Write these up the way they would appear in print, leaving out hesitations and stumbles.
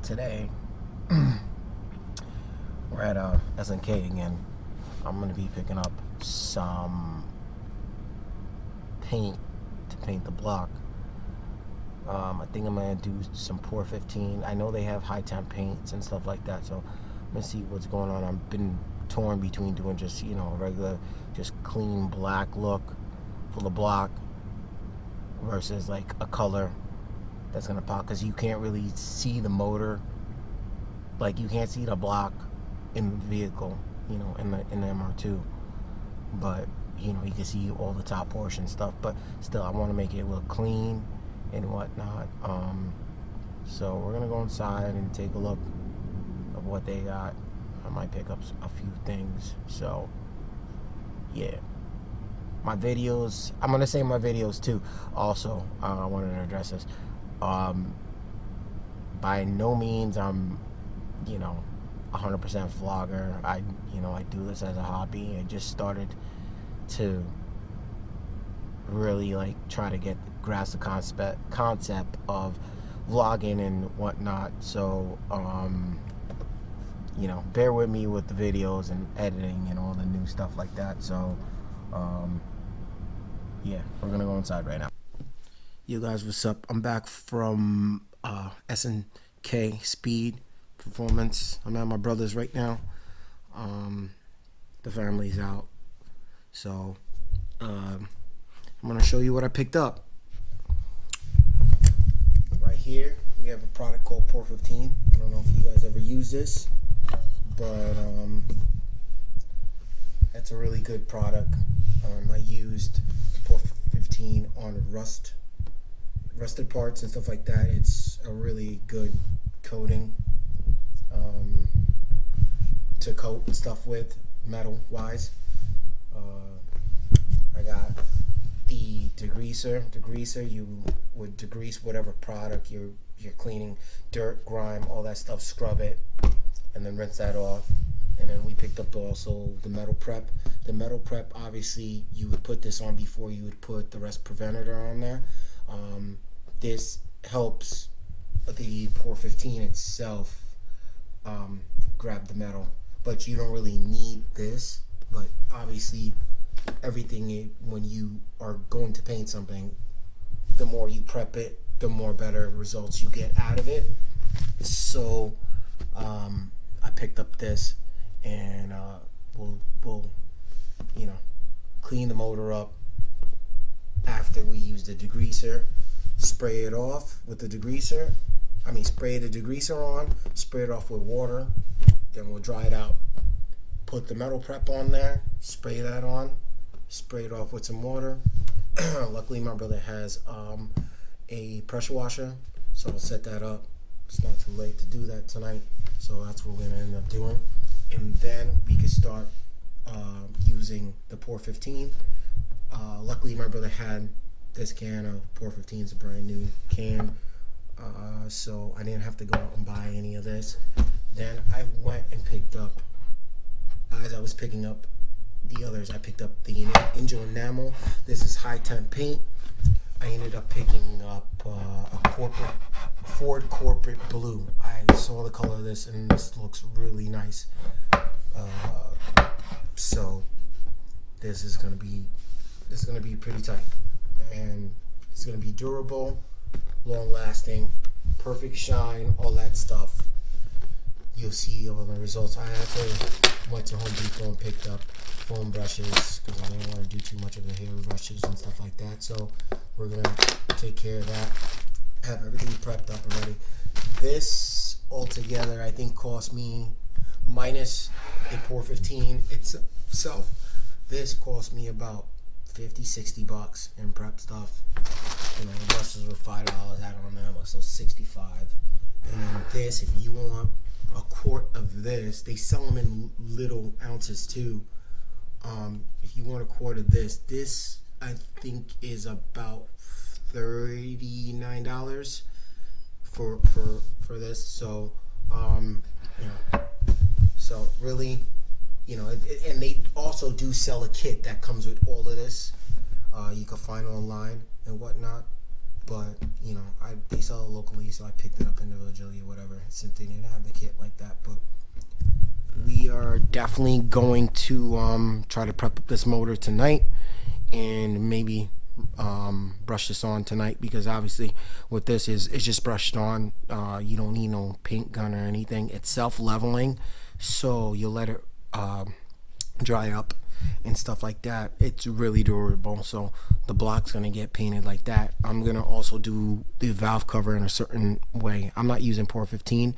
Today we're at SNK again. I'm gonna be picking up some paint to paint the block. I think I'm gonna do some Pour 15. I know they have high temp paints and stuff like that, so I'm gonna see what's going on. I've been torn between doing just, you know, a regular, just clean black look for the block versus like a color that's gonna pop, because you can't really see the motor. Like, you can't see the block in the vehicle, you know, in the MR2, but you know, you can see all the top portion stuff. But still, I want to make it look clean and whatnot. So we're gonna go inside and take a look of what they got. I might pick up a few things. So yeah, my videos, I'm gonna say my videos too. Also, I wanted to address this. By no means I'm, you know, 100% vlogger. I do this as a hobby. I just started to really like try to grasp the concept of vlogging and whatnot. So you know, bear with me with the videos and editing and all the new stuff like that. So yeah, we're gonna go inside right now. You guys, what's up? I'm back from SNK Speed Performance. I'm at my brother's right now. The family's out, so I'm gonna show you what I picked up. Right here we have a product called Pour 15. I don't know if you guys ever use this, but that's a really good product. I used Pour 15 on rusted parts and stuff like that. It's a really good coating to coat stuff with, metal wise. I got the degreaser. You would degrease whatever product you're cleaning, dirt, grime, all that stuff, scrub it and then rinse that off. And then we picked up also the metal prep. The metal prep, obviously you would put this on before you would put the rust preventator on there. This helps the Pour 15 itself grab the metal, but you don't really need this. But obviously everything, when you are going to paint something, the more you prep it, the more better results you get out of it. So I picked up this, and we'll you know, clean the motor up after we use the degreaser. Spray it off with the degreaser. Spray the degreaser on, spray it off with water, then we'll dry it out. Put the metal prep on there, spray that on, spray it off with some water. Luckily my brother has a pressure washer, so I'll set that up. It's not too late to do that tonight, so that's what we're gonna end up doing. And then we can start using the Pour 15. Luckily my brother had this can of Pour 15. It's a brand new can, so I didn't have to go out and buy any of this. Then I went and picked up, as I was picking up the others, I picked up the Angel Enamel. This is high temp paint. I ended up picking up a Ford Corporate Blue. I saw the color of this and this looks really nice. So this is gonna be pretty tight, and it's gonna be durable, long lasting, perfect shine, all that stuff. You'll see all the results. I actually went to Home Depot and picked up foam brushes because I didn't want to do too much of the hair brushes and stuff like that. So we're gonna take care of that. Have everything prepped up already. This altogether I think cost me, minus the Pour 15 itself, this cost me about 50-60 bucks in prep stuff. You know, the brushes were $5 out on them, so 65. And then this, if you want a quart of this, they sell them in little ounces too. If you want a quart of this I think is about $39 for this. So you know, so really, you know, and they also do sell a kit that comes with all of this. You can find online and whatnot. but you know, they sell it locally, so I picked it up individually or whatever, since they didn't have the kit like that. But we are definitely going to try to prep up this motor tonight, and maybe brush this on tonight, because obviously what this is, it's just brushed on. You don't need no paint gun or anything. It's self-leveling, so you'll let it dry up and stuff like that. It's really durable, so the block's gonna get painted like that. I'm gonna also do the valve cover in a certain way. I'm not using Pour 15.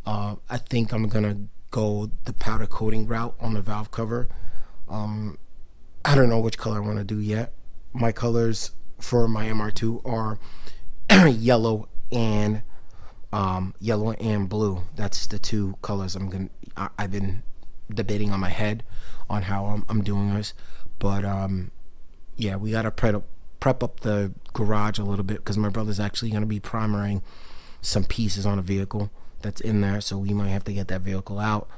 I think I'm gonna go the powder coating route on the valve cover. I don't know which color I want to do yet. My colors for my MR2 are yellow and blue. That's the two colors I've been debating on my head on how I'm doing this. But yeah, we gotta prep up the garage a little bit, because my brother's actually gonna be primering some pieces on a vehicle that's in there, so we might have to get that vehicle out.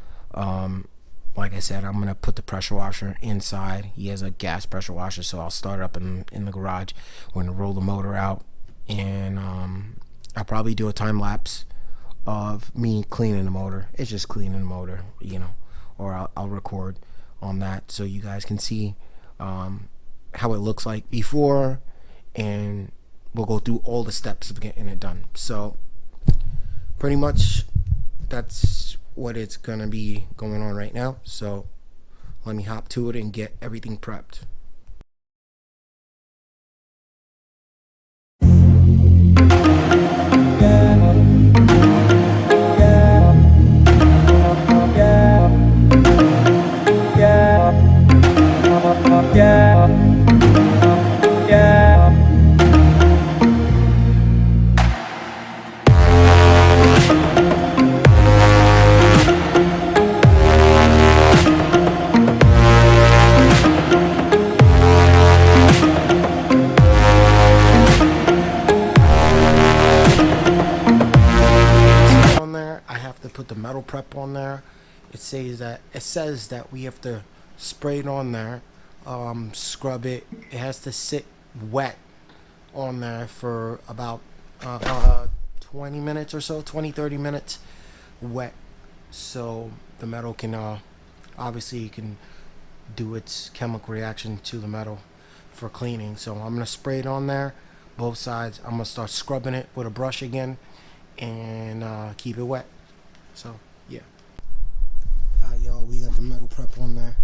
Like I said, I'm gonna put the pressure washer inside. He has a gas pressure washer, so I'll start up in the garage. We're gonna roll the motor out, and I'll probably do a time lapse of me cleaning the motor. It's just cleaning the motor, you know, or I'll record on that so you guys can see how it looks like before, and we'll go through all the steps of getting it done. So pretty much that's what it's gonna be going on right now. So let me hop to it and get everything prepped. Put the metal prep on there. It says that we have to spray it on there, scrub it. It has to sit wet on there for about 20 minutes or so, 20-30 minutes wet, so the metal can obviously you can do its chemical reaction to the metal for cleaning. So I'm gonna spray it on there, both sides. I'm gonna start scrubbing it with a brush again, and keep it wet. So yeah, y'all, we got the metal prep on there.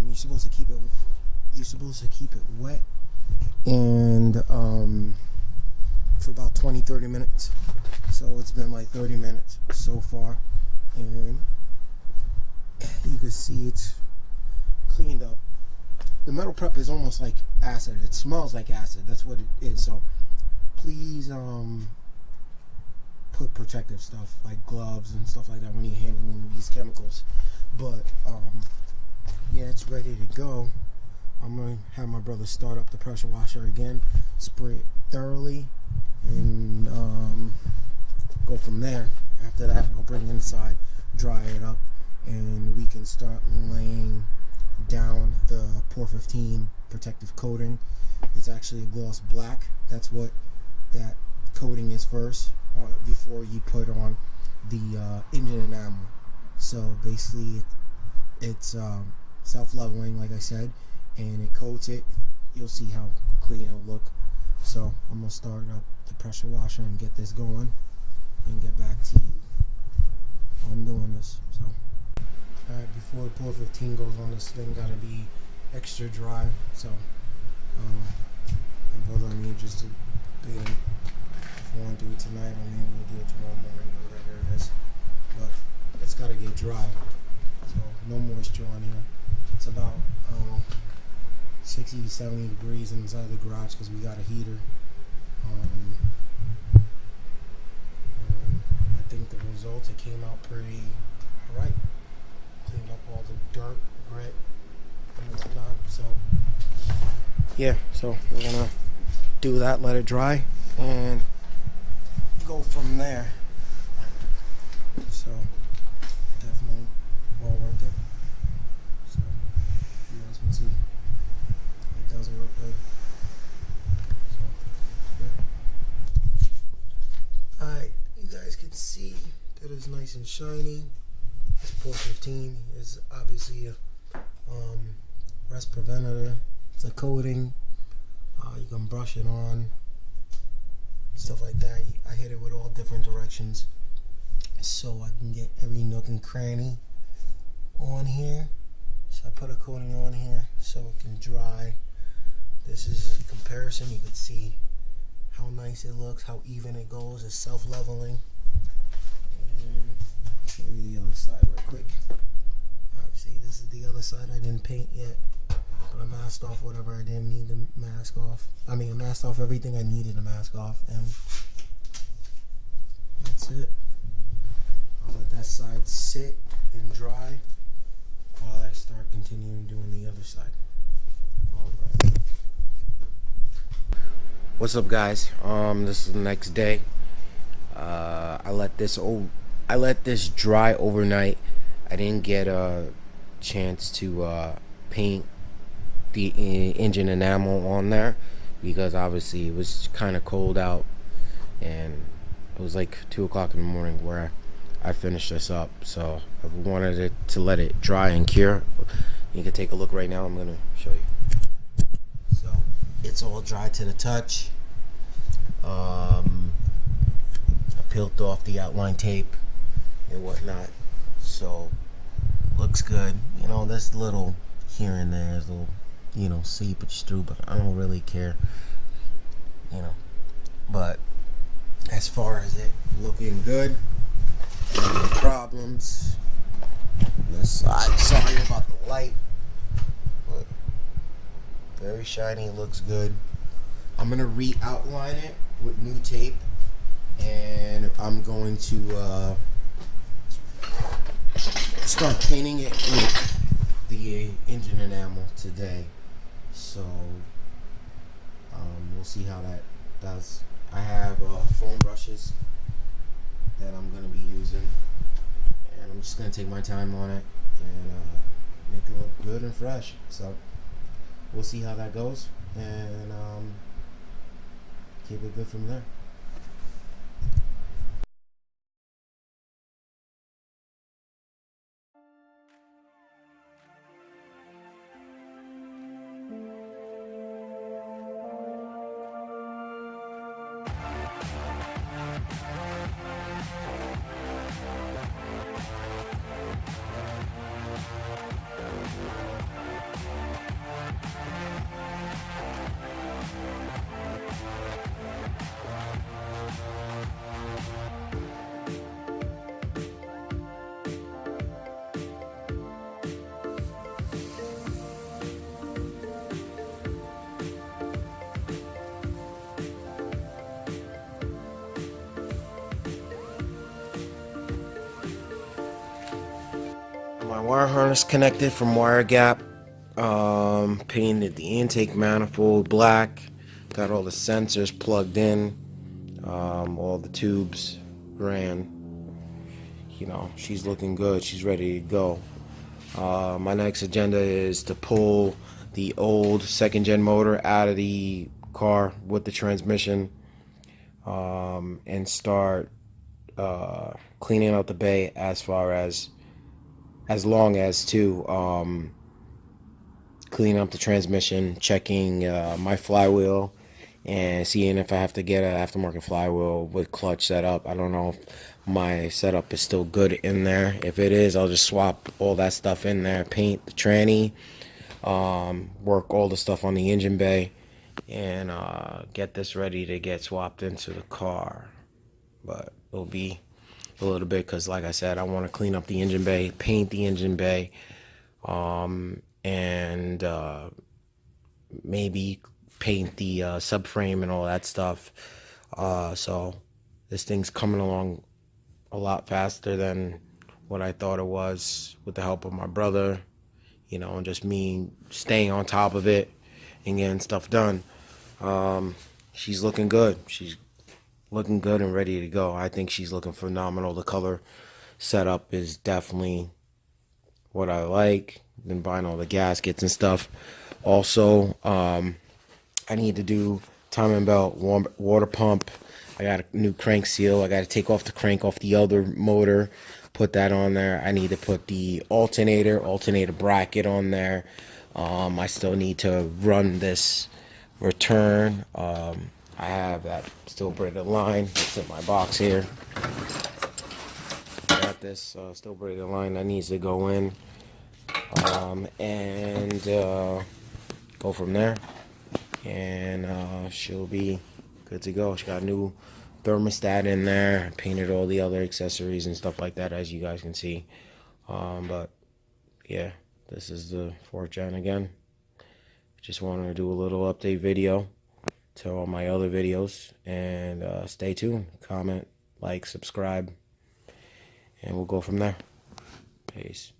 You're supposed to keep it wet, and for about 20-30 minutes. So it's been like 30 minutes so far, and you can see it's cleaned up. The metal prep is almost like acid. It smells like acid. That's what it is. So please put protective stuff like gloves and stuff like that when you're handling these chemicals. But yeah, it's ready to go. I'm gonna have my brother start up the pressure washer again, spray it thoroughly, and go from there. After that, I'll bring it inside, dry it up, and we can start laying down the Pour 15 protective coating. It's actually a gloss black. That's what that coating is first, before you put on the engine enamel. So basically it's self-leveling, like I said, and it coats it. You'll see how clean it'll look. So I'm gonna start up the pressure washer and get this going and get back to you on doing this. So alright, before the Pour 15 goes on, this thing gotta be extra dry. So my brother and me just debating if we want to do it tonight, or maybe we'll do it tomorrow morning or whatever it is. But it's gotta get dry. So no moisture on here. It's about 60 to 70 degrees inside the garage because we got a heater. I think the results, it came out pretty alright. Cleaned up all the dirt, grit, and whatnot. So yeah, so we're gonna do that, let it dry, and go from there. So definitely well worth it. So you guys can see it does work good. So yeah. is nice and shiny. This Port 15 is obviously a rust preventator. It's a coating. You can brush it on, stuff like that. I hit it with all different directions so I can get every nook and cranny on here. So I put a coating on here so it can dry. This is a comparison. You can see how nice it looks, how even it goes. It's self-leveling. And I'll show you the other side right quick. See, this is the other side I didn't paint yet. But I masked off whatever I didn't need to mask off. I masked off everything I needed to mask off. And that's it. I'll let that side sit and dry while I start continuing doing the other side. Alright. What's up, guys? This is the next day. I let this dry overnight. I didn't get a chance to paint the engine enamel on there because obviously it was kind of cold out, and it was like 2 o'clock in the morning where I finished this up. So I wanted it to let it dry and cure. You can take a look right now. I'm gonna show you. So it's all dry to the touch. I peeled off the outline tape and whatnot, so looks good. You know, there's little here and there, there's little, seepage through, but I don't really care. But as far as it looking good, no problems. This side, sorry about the light, but very shiny, looks good. I'm gonna re-outline it with new tape, and I'm going to start painting it with the engine enamel today. So we'll see how that does. I have foam brushes that I'm going to be using, and I'm just going to take my time on it and make it look good and fresh. So we'll see how that goes, and keep it good from there. My wire harness connected from wire gap. Painted the intake manifold black. Got all the sensors plugged in. All the tubes ran. She's looking good. She's ready to go. My next agenda is to pull the old second gen motor out of the car with the transmission, and start cleaning out the bay as long as to clean up the transmission, checking my flywheel, and seeing if I have to get an aftermarket flywheel with clutch setup. I don't know if my setup is still good in there. If it is, I'll just swap all that stuff in there, paint the tranny, work all the stuff on the engine bay, and get this ready to get swapped into the car. But it'll be a little bit, because like I said, I want to clean up the engine bay, paint the engine bay, and maybe paint the subframe and all that stuff. So this thing's coming along a lot faster than what I thought it was, with the help of my brother, and just me staying on top of it and getting stuff done. She's looking good. She's looking good and ready to go. I think she's looking phenomenal. The color setup is definitely what I like. Been buying all the gaskets and stuff. Also, I need to do timing belt, water pump. I got a new crank seal. I got to take off the crank off the other motor, put that on there. I need to put the alternator bracket on there. I still need to run this return. I have that still braided line. It's in my box here. Got this still braided line that needs to go in, and go from there. And she'll be good to go. She got a new thermostat in there. Painted all the other accessories and stuff like that, as you guys can see. But yeah, this is the 4th gen again. Just wanted to do a little update video to all my other videos, and stay tuned. Comment, like, subscribe, and we'll go from there. Peace.